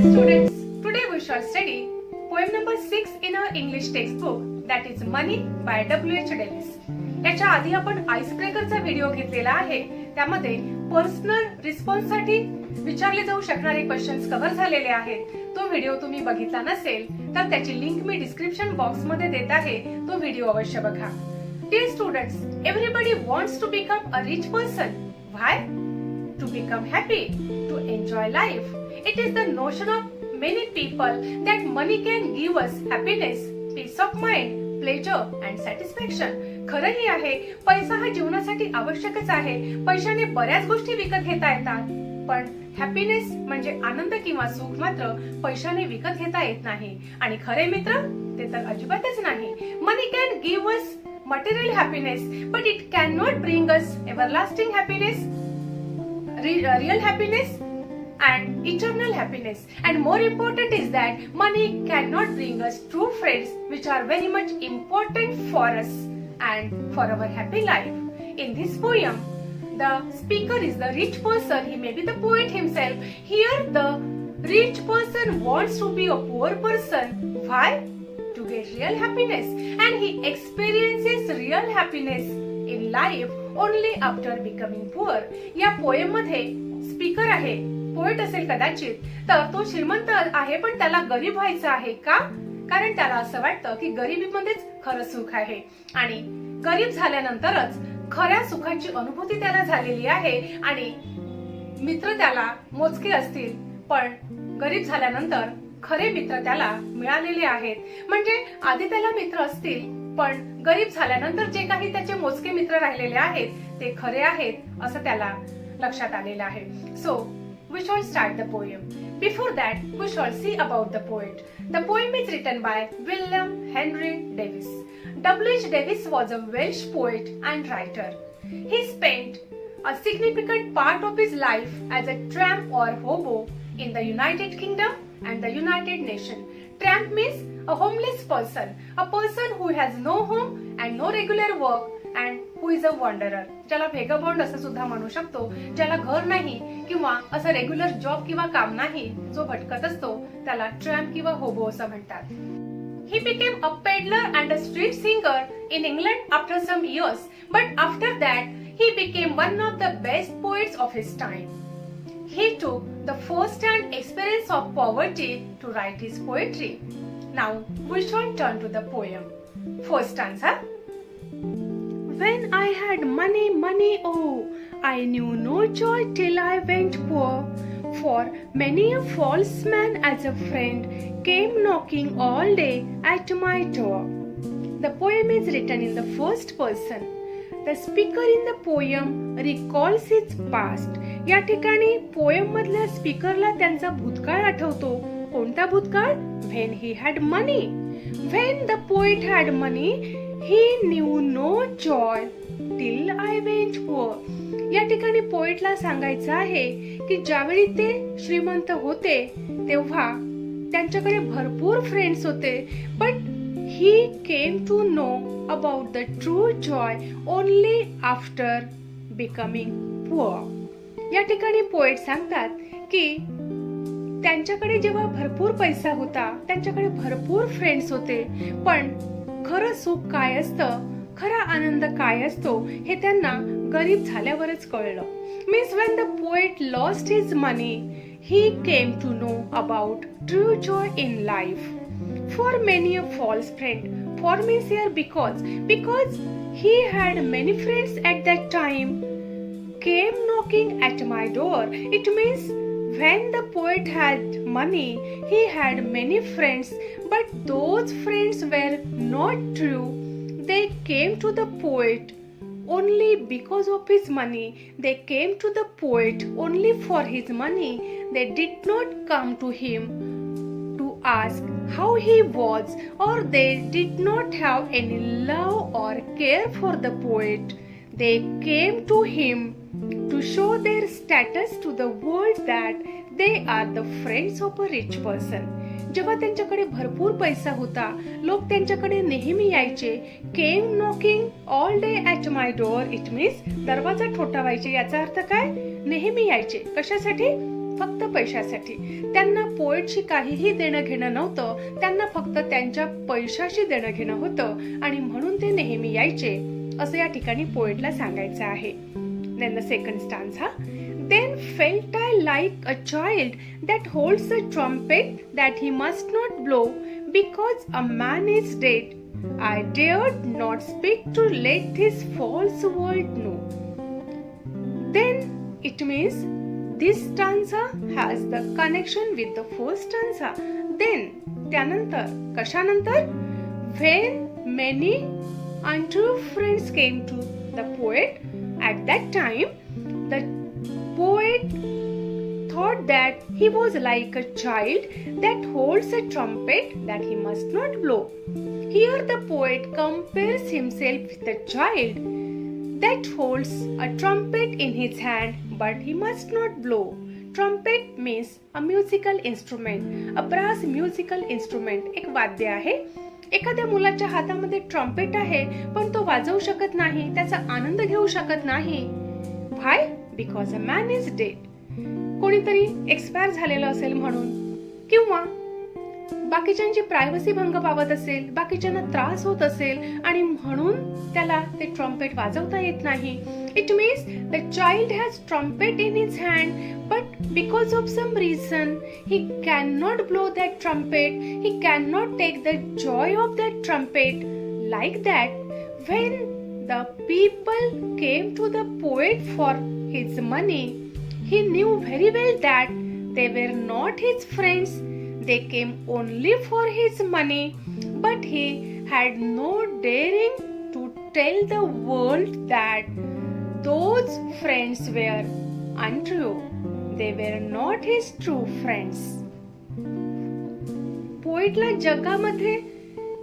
Students, today we shall study poem number 6 in our English textbook, that is Money by W.H. Davis. याच्या आधी आपण ice ब्रेकरचा video घेतलेला आहे. त्यामध्ये personal response साठी विचारले जाऊ शकणारे क्वेश्चन्स कव्हर झालेले आहेत. तो व्हिडिओ तुम्ही बघितला नसेल तर त्याची लिंक मी डिस्क्रिप्शन बॉक्स मध्ये देत आहे. तो व्हिडिओ अवश्य बघा. Dear students, everybody wants to become a rich person. Why? To become happy, to enjoy life. It is the notion of many people that money can give us happiness, peace of mind, pleasure and satisfaction. खरंही आहे, पैसा हा जीवनासाठी आवश्यकच आहे. पैशाने बऱ्याच गोष्टी विकत घेता येतात, पण हॅपीनेस म्हणजे आनंद किंवा सुख मात्र पैशाने विकत घेता येत नाही. आणि खरे मित्र ते तर अजिबातच नाही. Money can give us material happiness, but it cannot bring us everlasting happiness, real happiness and eternal happiness. And more important is that money cannot bring us true friends, which are very much important for us and for our happy life. In this poem, the speaker is the rich person. He may be the poet himself. Here the rich person wants to be a poor person. Why? To get real happiness, and he experiences real happiness in life only after becoming poor. या poem मध्ये speaker आहे, poet असेल कदाचित, तर तो श्रीमंत आहे पण त्याला गरीब व्हायचं आहे. का? कारण त्याला असं वाटतं की गरिबीमध्येच खरं सुख आहे आणि गरीब झाल्यानंतरच खऱ्या सुखाची अनुभूती त्याला झालेली आहे. आणि मित्र त्याला मोजके असतील, पण गरीब झाल्यानंतर खरे मित्र त्याला मिळालेले आहेत. म्हणजे आधी त्याला मित्र असतील, पण गरीब झाल्यानंतर जे काही त्याचे मोजके मित्र राहिलेले आहेत ते खरे आहेत असं त्याला लक्षात आलेलं आहे. सो we shall start the poem. Before that, we shall see about the poet. The poem is written by William Henry Davis. W.H. Davis was a Welsh poet and writer. He spent a significant part of his life as a tramp or hobo in the United Kingdom and the United Nations. Tramp means a homeless person, a person who has no home and no regular work and who is a wanderer. ज्याला vagabond असं सुद्धा म्हणू शकतो, ज्याला घर नाही किंवा असं रेग्युलर जॉब किंवा काम नाही, जो भटकत असतो त्याला ट्रॅम्प किंवा होबो असं म्हणतात. He became a peddler and a street singer in England after some years, but after that he became one of the best poets of his time. He took the first-hand experience of poverty to write his poetry. Now we shall turn to the poem. First stanza. When I had money, money, oh, I knew no joy till I went poor. For many a false man as a friend came knocking all day at my door. The poem is written in the first person. The speaker in the poem recalls its past. या ठिकाणी poem मधल्या स्पीकरला त्यांचा भूतकाळ आठवतो. कोणता भूतकाळ? When he had money. When the poet had money, he knew no joy till I went poor. या ठिकाणी पोएटला सांगायचं आहे की ज्यावेळी ते श्रीमंत होते तेव्हा त्यांच्याकडे भरपूर फ्रेंड्स होते, but he came to know about the true joy only after becoming poor. या ठिकाणी पोएट सांगतात की त्यांच्याकडे जेव्हा भरपूर पैसा होता, त्यांच्याकडे भरपूर फ्रेंड्स होते, पण खरं सुख काय असतं, खरा आनंद काय असतो हे त्यांना गरीब झाल्यावरच कळलं. Means when the poet lost his money, he came to know about true joy in life. For many a false friend, for means here because he had many friends at that time, came knocking at my door. It means when the poet had money, he had many friends, but those friends were not true. They came to the poet only because of his money. They came to the poet only for his money. They did not come to him to ask how he was, or they did not have any love or care for the poet. They came to him to show their status to the world that they are the friends of a rich person. जेव्हा त्यांच्याकडे भरपूर पैसा होता, लोक त्यांच्याकडे नेहमी यायचे. Came knocking all day at my door, it means दरवाजा ठोठावायचे. याचा अर्थ काय? नेहमी यायचे. कशासाठी? फक्त पैशासाठी. त्यांना पोएटशी काहीही देणं घेणं नव्हतं, त्यांना फक्त त्यांच्या पैशाशी देणं घेणं होतं आणि म्हणून ते नेहमी यायचे, असं या ठिकाणी पोएटला सांगायचं आहे. Then the second stanza. Then felt I like a child that holds a trumpet that he must not blow because a man is dead. I dared not speak to let this false world know. Then it means this stanza has the connection with the first stanza. Then त्यानंतर कशानंतर? When many untrue friends came to the poet, at that time the poet thought that he was like a child that holds a trumpet that he must not blow. Here the poet compares himself with a child that holds a trumpet in his hand but he must not blow. Trumpet means a musical instrument, a brass musical instrument, एक वाद्य आहे. एखाद्या मुलाच्या हातामध्ये trumpet आहे पण तो वाजवू शकत नाही, त्याचा आनंद घेऊ शकत नाही. Why? Because a man is dead. कोणीतरी एक्सपायर झालेलं असेल म्हणून, किंवा बाकीच्यांची प्रायव्हसी भंग पावत असेल, बाकीच्यांना त्रास होत असेल आणि म्हणून त्याला ते ट्रम्पेट वाजवता येत नाही. It means the child has trumpet in his hand but because of some reason he cannot blow that trumpet, he cannot take the joy of that trumpet. Like that, when the people came to the poet for his money, he knew very well that they were not his friends. They came only for his money, but he had no daring to tell the world that those friends were untrue. They were not his true friends. पोएटला जगामध्ये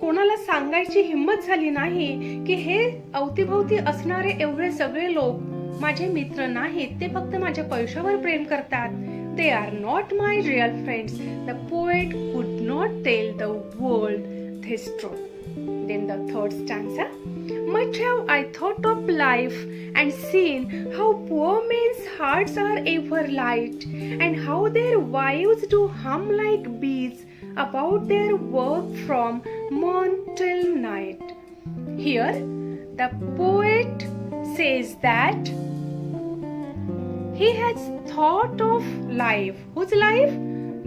कोणाला सांगायची हिम्मत झाली नाही की हे अवतीभोवती असणारे एवढे सगळे लोक माझे मित्र नाहीत, ते फक्त माझ्या पैशावर प्रेम करतात. They are not my real friends. The poet could not tell the world this truth. Then the third stanza. Much have I thought of life and seen how poor men's hearts are ever light, and how their wives do hum like bees about their work from morn till night. Here the poet says that he has thought of life. Whose life?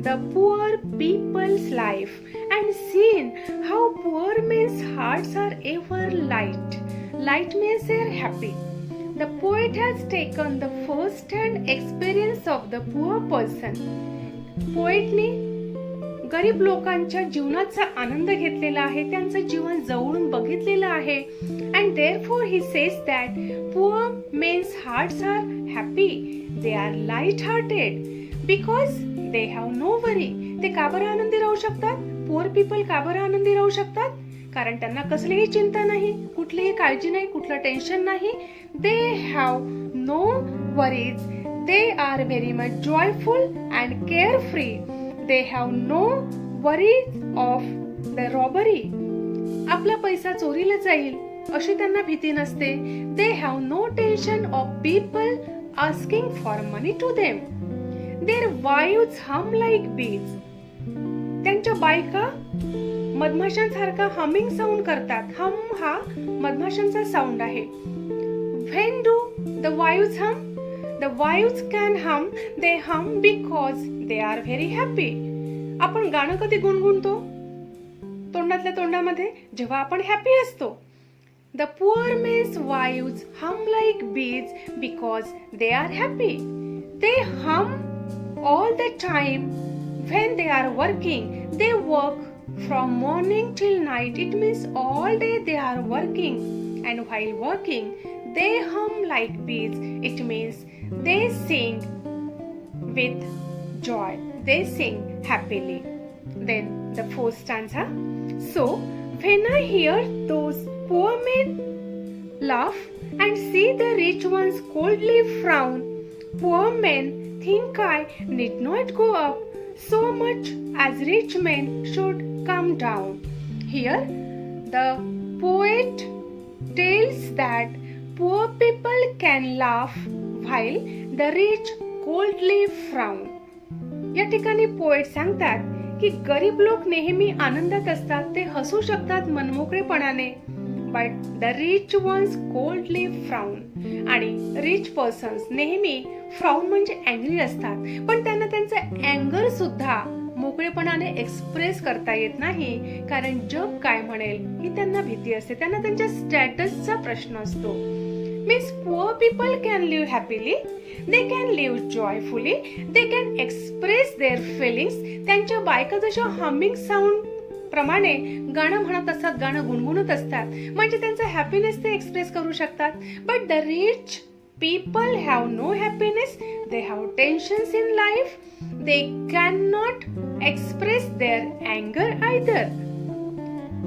The poor people's life, and seen how poor men's hearts are ever light. Light means they are happy. The poet has taken the first-hand experience of the poor person. पोएटने गरीब लोकांच्या जीवनाचा आनंद घेतलेला आहे, त्यांचं जीवन जवळून बघितलेलं आहे. And therefore he says that poor men's hearts are happy. They are light-hearted because they have no worry. ते का बरं आनंदी राहू शकतात? Poor people का बरं आनंदी राहू शकतात? कारण त्यांना कसलीही चिंता नाही, कुठलीही काळजी नाही, कुठलं टेन्शन नाही. They have no worries. They are very much joyful and carefree. They have no worries of the robbery. आपला पैसा चोरीला जाईल अशी त्यांना भीती नसते. They have no tension of people asking for money to them. Their wives hum like bees. त्यांच्या बायका मधमाशांसारखा हमिंग साऊंड करतात. हम हा मधमाशांचा साऊंड आहे. When do the wives hum? The wives can hum. They hum because they are very happy. आपण गाणं कधी गुणगुणतो? तोंडातल्या तोंडामध्ये, जेव्हा आपण हॅपी असतो. The poor men's wives hum like bees because they are happy. They hum all the time when they are working. They work from morning till night. It means all day they are working, and while working they hum like bees. It means they sing with joy. They sing happily. Then the fourth stanza. So when I hear those poor men laugh and see the rich ones coldly frown, poor men think I need not go up so much as rich men should come down. Here, the poet tells that poor people can laugh while the rich coldly frown. या ठिकाणी poet सांगतात की गरीब लोक नेहमी आनंदात असतात, ते हसू शकतात मनमोकळेपणाने, but the rich ones coldly frown. आणि रिच पर्सन्स नेहमी फ्राउन म्हणजे अँग्री असतात, पण त्यांना त्यांचं अँगर सुद्धा मोकळेपणाने एक्सप्रेस करता येत नाही, कारण जग काय म्हणेल ही त्यांना भीती असते, त्यांना त्यांच्या स्टॅटसचा प्रश्न असतो. Means poor people can live happily, they can live joyfully, they can express their feelings. त्यांच्या बायका जशा हमिंग साऊंड प्रमाणे गाणं म्हणत असतात, गाणं गुणगुणत असतात, म्हणजे त्यांचा हॅपीनेस ते एक्सप्रेस करू शकतात. But the rich people have no happiness, they have tensions in life, they cannot express their anger either.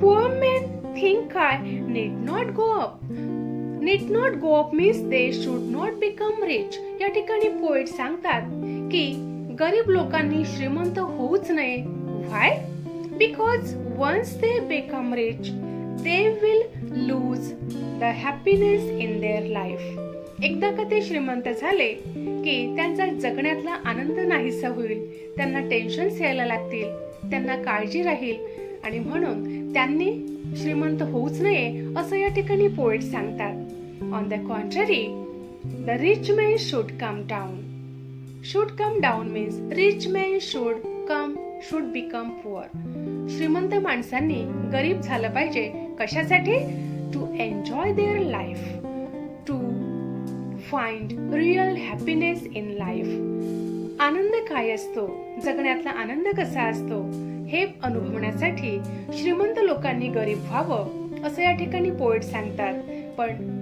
Poor men think I need not go up. Need not go up means they should not become rich. या ठिकाणी poet सांगतात की गरीब लोकांनी श्रीमंत होऊच नये. Why? Because once they become rich, they will lose the happiness in their life. एकदा का ते श्रीमंत झाले की त्यांचा जगण्यातला आनंद नाहीसा होईल, त्यांना टेन्शन्स यायला लागतील, त्यांना काळजी राहील, आणि म्हणून त्यांनी श्रीमंत होऊच नये असं या ठिकाणी पोएट सांगतात. On the contrary, the rich man should come down. Should come down means rich man should become poor. श्रीमंत माणसांनी गरीब झालं पाहिजे. कशासाठी? To enjoy their life, to find real happiness in life. आनंद काय असतो, जगण्यातला आनंद कसा असतो हे अनुभवण्यासाठी श्रीमंत लोकांनी गरीब व्हावं असं या ठिकाणी पोएट सांगतात. पण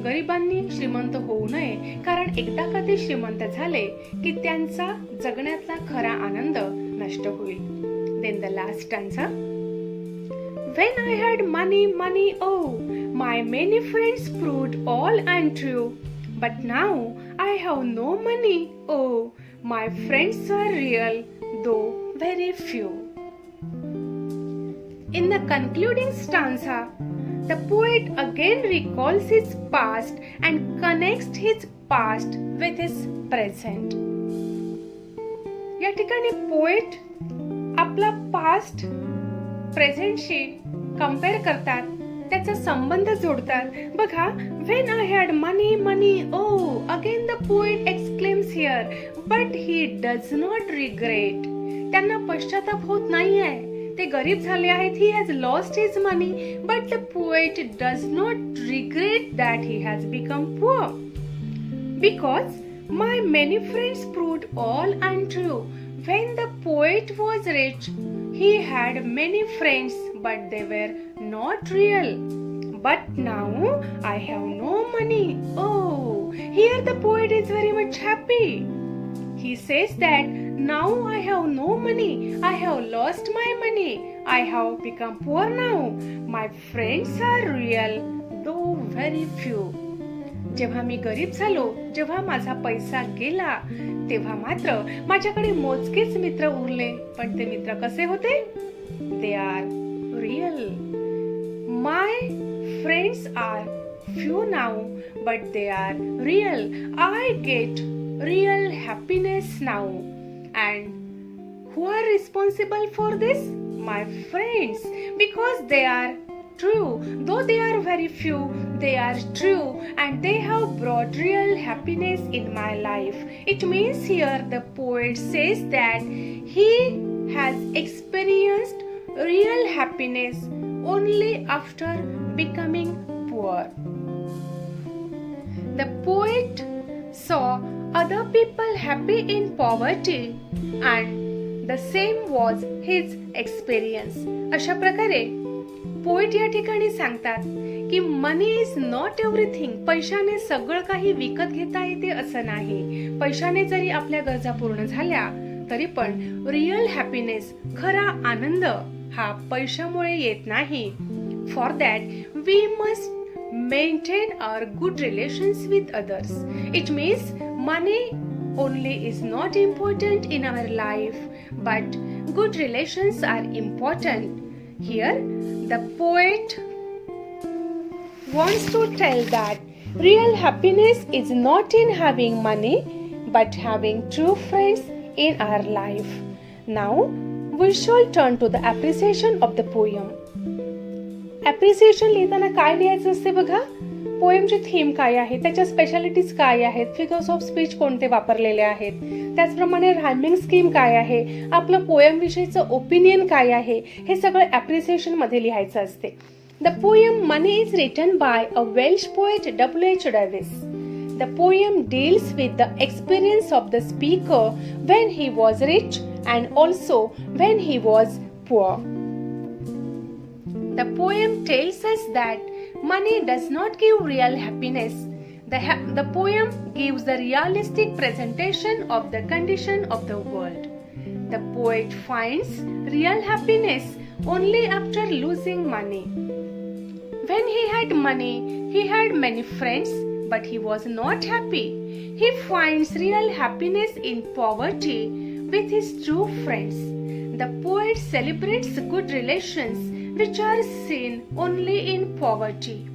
गरिबांनी श्रीमंत होऊ नये, कारण एकदा का ते श्रीमंत झाले की त्यांचा जगण्यातला खरा आनंद नष्ट होईल. Then the last stanza. When I had money, oh, my many friends proved all untrue. But now I have no money, oh, my friends are real, though very few. In the concluding stanza, the poet again recalls his past and connects his past with his present. या ठिकाणी poet आपला past प्रेझेंटशी compare करतात, त्याचा संबंध जोडतात. बघा, when I had money, oh, again the poet exclaims here, but he does not regret. त्यांना पश्चाताप होत नाहीये, ते गरीब झाले आहेत. He has lost his money, but the poet does not regret that he has become poor. Because my many friends proved all untrue. When the poet was rich, he had many friends, but they were not real. But now I have no money. Oh, here the poet is very much happy. He says that now I have no money. I have lost my money. I have become poor now. My friends are real, though very few. जेव्हा मी गरीब झालो, जेव्हा माझा पैसा गेला, तेव्हा मात्र माझ्याकडे मोजकेच मित्र उरले. पण ते मित्र कसे होते? They are real. My friends are few now, but they are real. I get real happiness now. And who are responsible for this? My friends, because they are true. Though they are very few, they are true, and they have brought real happiness in my life. It means here the poet says that he has experienced real happiness only after becoming poor. The poet saw other people happy in poverty, and the same was his experience. अशा प्रकारे poet या ठिकाणी सांगतात की money is not everything. पैशाने सगळं काही विकत घेता येते असं नाही. पैशाने जरी आपल्या गरजा पूर्ण झाल्या तरी पण रिअल हॅपीनेस, खरा आनंद हा पैशामुळे येत नाही. For that we must maintain our good relations with others. It means money only is not important in our life, but good relations are important. Here, the poet wants to tell that real happiness is not in having money, but having true friends in our life. Now, we shall turn to the appreciation of the poem. Appreciation लिहिताना काय लिहायचं असते बघा. पोएमची theme काय आहे, त्याच्या specialities काय आहेत, फिगर्स ऑफ स्पीच कोणते वापरलेले आहेत, त्याचप्रमाणे रायमिंग स्कीम काय आहे, आपलं पोएम विषयीचं ओपिनियन काय आहे, हे सगळं ॲप्रिसिएशन मध्ये लिहायचं असते. The poem money is written by a Welsh poet W.H. Davies. The poem deals with the experience of the speaker when he was rich and also when he was poor. The poem tells us that money does not give real happiness. The poem gives the realistic presentation of the condition of the world. The poet finds real happiness only after losing money. When he had money, he had many friends, but he was not happy. He finds real happiness in poverty with his true friends. The poet celebrates good relations which are seen only in poverty.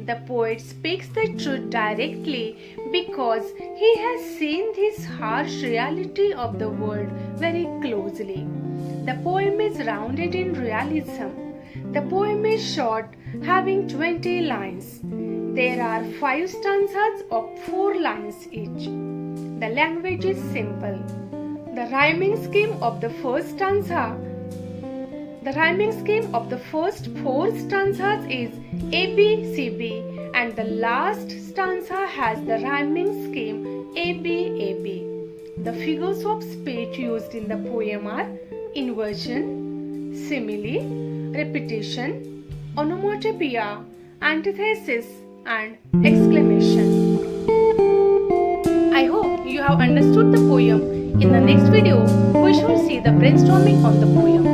The poet speaks the truth directly because he has seen this harsh reality of the world very closely. The poem is rounded in realism. The poem is short, having 20 lines. There are 5 stanzas of 4 lines each. The language is simple. The rhyming scheme of the first four stanzas is ABCB, and the last stanza has the rhyming scheme ABAB. The figures of speech used in the poem are inversion, simile, repetition, onomatopoeia, antithesis, and exclamation. I hope you have understood the poem. In the next video, we shall see the brainstorming on the poem.